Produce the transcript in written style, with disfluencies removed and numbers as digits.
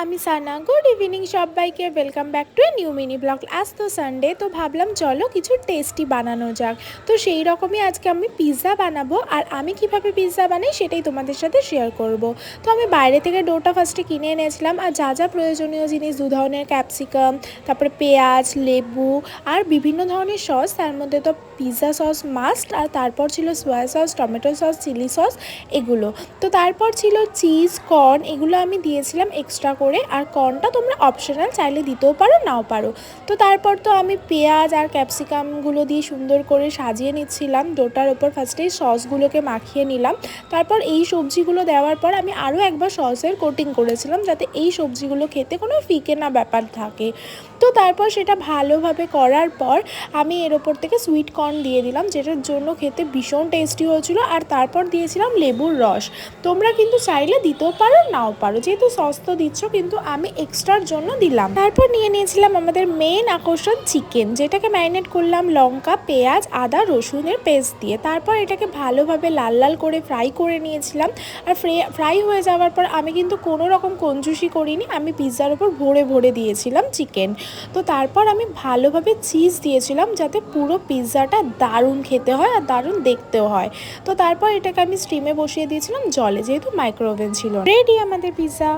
আমি সানা। Good evening সবাইকে। Welcome back to a new mini blog. আজ তো সানডে, তো ভাবলাম চলো কিছু টেস্টি বানানো যাক। তো সেই রকমই আজকে আমি পিৎজা বানাবো, আর আমি কিভাবে পিৎজা বানাই সেটাই তোমাদের সাথে শেয়ার করব। তো আমি বাইরে থেকে ডোটা ফার্স্টে কিনে এনেছিলাম, আর যা যা প্রয়োজনীয় জিনিস, 2 ধরনের ক্যাপসিকাম, তারপরে পেঁয়াজ, লেবু আর বিভিন্ন ধরনের সস, তার মধ্যে তো পিৎজা সস মাস্ট, আর তারপর ছিল soya sauce, tomato sauce, chilli sauce এগুলো। তো তারপর ছিল চিজ, কর্ন, এগুলো আমি দিয়েছিলাম এক্সট্রা করে, আর কর্নটা তোমরা অপশনাল, চাইলে দিতেও পারো নাও পারো। তো তারপর তো আমি পেঁয়াজ আর ক্যাপসিকামগুলো দিয়ে সুন্দর করে সাজিয়ে নিচ্ছিলাম। ডোটার ওপর ফার্স্টেই সসগুলোকে মাখিয়ে নিলাম। তারপর এই সবজিগুলো দেওয়ার পর আমি আরও একবার সসের কোটিং করেছিলাম, যাতে এই সবজিগুলো খেতে কোনো ফিকে না ব্যাপার থাকে। তো তারপর সেটা ভালোভাবে করার পর আমি এর ওপর থেকে সুইট কর্ন দিয়ে দিলাম, যেটার জন্য খেতে ভীষণ টেস্টি হয়েছিল। আর তারপর দিয়েছিলাম লেবুর রস। তোমরা কিন্তু চাইলে দিতেও পারো নাও পারো, যেহেতু সস তো দিচ্ছ, কিন্তু আমি এক্সট্রার জন্য দিলাম। তারপর নিয়ে নিয়েছিলাম আমাদের মেন আকর্ষণ চিকেন, যেটাকে ম্যারিনেট করলাম লঙ্কা, পেঁয়াজ, আদা, রসুনের পেস্ট দিয়ে। তারপর এটাকে ভালোভাবে লাল লাল করে ফ্রাই করে নিয়েছিলাম। আর ফ্রাই হয়ে যাওয়ার পর আমি কিন্তু কোনো রকম কঞ্জুসি করিনি, আমি পিৎজার ওপর ভরে ভরে দিয়েছিলাম চিকেন। তো তারপর আমি ভালোভাবে চিজ দিয়েছিলাম, যাতে পুরো পিৎজাটা দারুণ খেতে হয় আর দারুণ দেখতেও হয়। তো তারপর এটাকে আমি স্টিমে বসিয়ে দিয়েছিলাম জলে, যেহেতু মাইক্রোওভেন ছিল। রেডি আমাদের পিৎজা।